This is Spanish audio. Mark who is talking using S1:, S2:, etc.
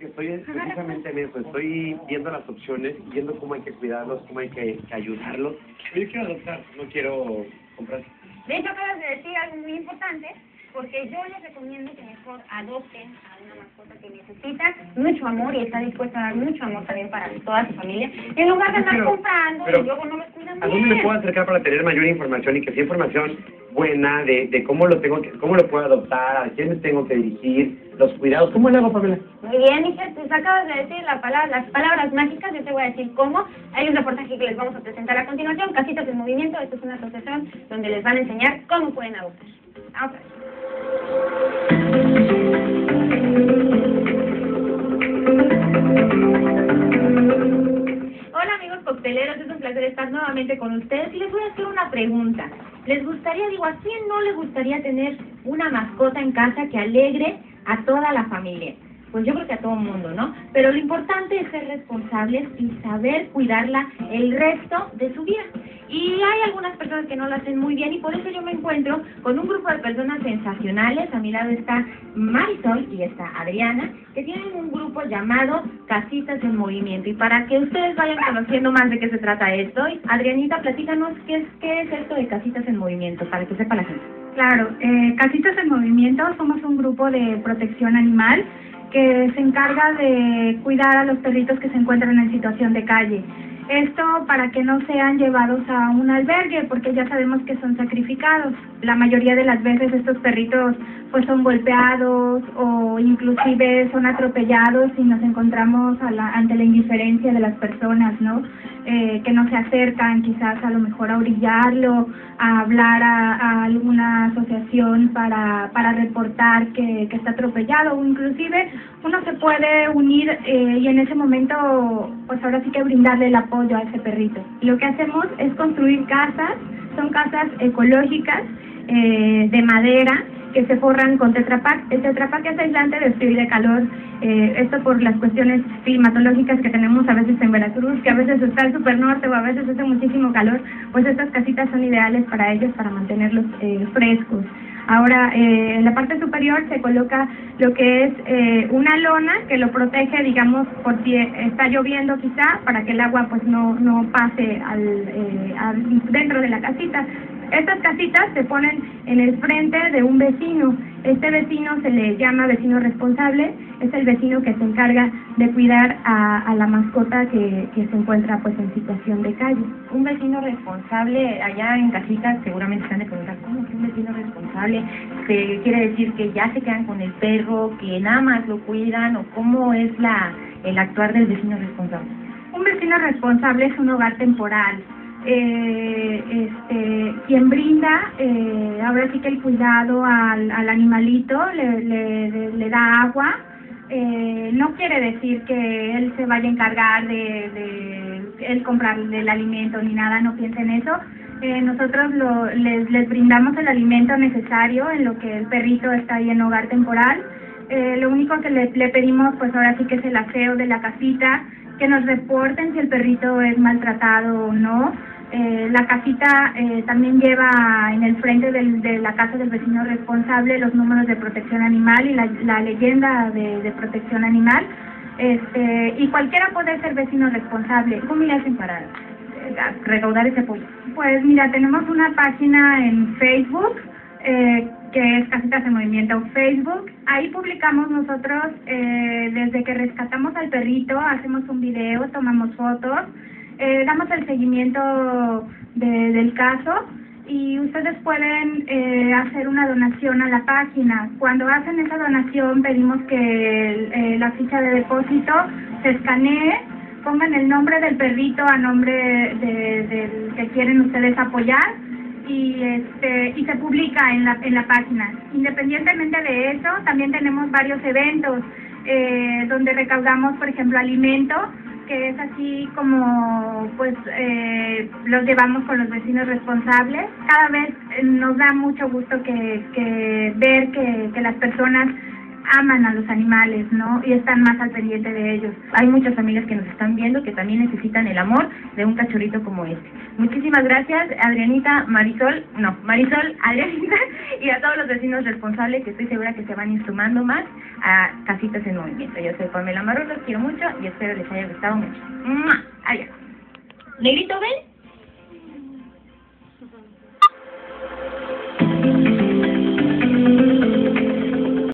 S1: que estoy precisamente en eso, estoy viendo las opciones, viendo cómo hay que cuidarlos, cómo hay que ayudarlos. Yo quiero adoptar, no quiero comprar.
S2: De hecho, acabas de decir algo muy importante, porque yo les recomiendo que mejor adopten a una mascota que necesita mucho amor y está dispuesta a dar mucho amor también para toda su familia, en lugar de estar comprando y luego no los cuidan bien.
S1: ¿A dónde me puedo acercar para tener mayor información y que sea información buena de cómo lo cómo lo puedo adoptar, a quién me tengo que dirigir, los cuidados? ¿Cómo le hago, Pamela?
S2: Muy bien, Michelle, pues acabas de decir las palabras mágicas, yo te voy a decir cómo. Hay un reportaje que les vamos a presentar a continuación, Casitas en Movimiento. Esto es una asociación donde les van a enseñar cómo pueden adoptar. Vamos a ver. Hola amigos cocteleros, es un placer estar nuevamente con ustedes y les voy a hacer una pregunta. ¿Les gustaría, ¿a quién no le gustaría tener una mascota en casa que alegre a toda la familia? Pues yo creo que a todo el mundo, ¿no? Pero lo importante es ser responsables y saber cuidarla el resto de su vida. Y hay algunas personas que no lo hacen muy bien y por eso yo me encuentro con un grupo de personas sensacionales. A mi lado está Marisol y está Adriana, que tienen un grupo llamado Casitas en Movimiento. Y para que ustedes vayan conociendo más de qué se trata esto, Adrianita, platícanos qué es esto de Casitas en Movimiento, para que sepa la gente.
S3: Claro, Casitas en Movimiento somos un grupo de protección animal que se encarga de cuidar a los perritos que se encuentran en situación de calle. Esto para que no sean llevados a un albergue, porque ya sabemos que son sacrificados. La mayoría de las veces estos perritos pues son golpeados o inclusive son atropellados y nos encontramos ante la indiferencia de las personas, ¿no? Que no se acercan quizás a lo mejor a orillarlo, a hablar a alguna asociación para reportar que está atropellado, o inclusive uno se puede unir y en ese momento pues ahora sí que brindarle el apoyo a ese perrito. Lo que hacemos es construir casas, son casas ecológicas de madera que se forran con Tetra Pak. El Tetra Pak es aislante de frío y de calor, esto por las cuestiones climatológicas que tenemos a veces en Veracruz, que a veces está el super norte o a veces hace muchísimo calor, pues estas casitas son ideales para ellos, para mantenerlos frescos. Ahora, en la parte superior se coloca lo que es una lona que lo protege, digamos, por si está lloviendo quizá, para que el agua pues no pase dentro de la casita. Estas casitas se ponen en el frente de un vecino. Este vecino se le llama vecino responsable, es el vecino que se encarga de cuidar a la mascota que se encuentra pues en situación de calle.
S2: Un vecino responsable, allá en casitas seguramente se han de preguntar, ¿cómo que un vecino responsable? ¿Quiere decir que ya se quedan con el perro, que nada más lo cuidan, o cómo es el actuar del vecino responsable?
S3: Un vecino responsable es un hogar temporal. Quien brinda ahora sí que el cuidado al animalito, le da agua, no quiere decir que él se vaya a encargar de él comprarle el alimento ni nada, no piense en eso. Nosotros les brindamos el alimento necesario en lo que el perrito está ahí en hogar temporal. Lo único que le pedimos pues ahora sí que es el aseo de la casita, que nos reporten si el perrito es maltratado o no. La casita también lleva en el frente de la casa del vecino responsable los números de protección animal y la leyenda de protección animal. Y cualquiera puede ser vecino responsable.
S2: ¿Cómo le hacen para recaudar ese apoyo?
S3: Pues mira, tenemos una página en Facebook, que es Casitas en Movimiento Facebook. Ahí publicamos nosotros, desde que rescatamos al perrito, hacemos un video, tomamos fotos, damos el seguimiento del caso y ustedes pueden hacer una donación a la página. Cuando hacen esa donación pedimos que la ficha de depósito se escanee, pongan el nombre del perrito a nombre del que quieren ustedes apoyar y se publica en la página. Independientemente de eso, también tenemos varios eventos donde recaudamos, por ejemplo, alimento, que es así como pues los llevamos con los vecinos responsables. Cada vez nos da mucho gusto ver que las personas aman a los animales, ¿no? Y están más al pendiente de ellos.
S2: Hay muchas familias que nos están viendo que también necesitan el amor de un cachorrito como este. Muchísimas gracias, Adrianita, Marisol, Adrianita, y a todos los vecinos responsables que estoy segura que se van sumando más a Casitas en Movimiento. Yo soy Pamela Marrón, los quiero mucho y espero les haya gustado mucho. ¡Mua! Adiós. Negrito, ven.